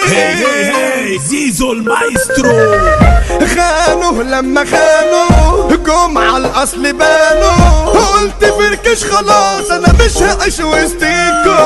هي زيزو المايسترو. خانوا لما خانوا جم على الاصل بانوا، قلت فركش خلاص انا مش هعيش وسطيكوا.